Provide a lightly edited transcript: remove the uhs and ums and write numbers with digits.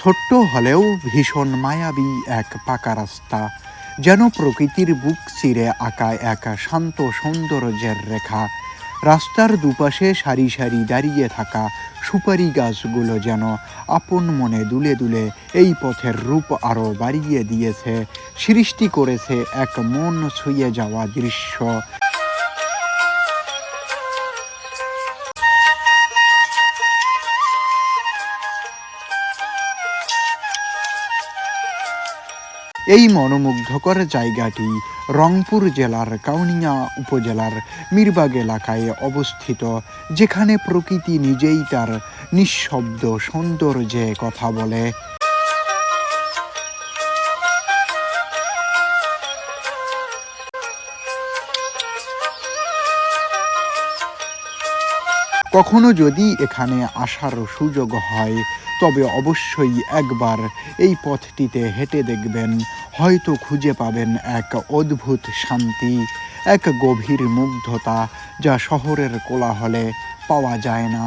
ছোট্ট হলেও ভীষণ মায়াবী এক পাকা রাস্তা, যেন প্রকৃতির বুক চিরে আঁকা এক শান্ত সৌন্দর্যের রেখা। রাস্তার দুপাশে সারি সারি দাঁড়িয়ে থাকা সুপারি গাছগুলো যেন আপন মনে দুলে দুলে এই পথের রূপ আরও বাড়িয়ে দিয়েছে, সৃষ্টি করেছে এক মন ছুঁয়ে যাওয়া দৃশ্য। এই মনোমুগ্ধকর জায়গাটি রংপুর জেলার কাউনিয়া উপজেলার মিরবাগ এলাকায় অবস্থিত, যেখানে প্রকৃতি নিজেই তার নিঃশব্দ সৌন্দর্যে কথা বলে। কখনো যদি এখানে আসার সুযোগ হয়, তবে অবশ্যই একবার এই পথটিতে হেঁটে দেখবেন। হয়তো খুঁজে পাবেন এক অদ্ভুত শান্তি, এক গভীর মুগ্ধতা, যা শহরের কোলাহলে পাওয়া যায় না।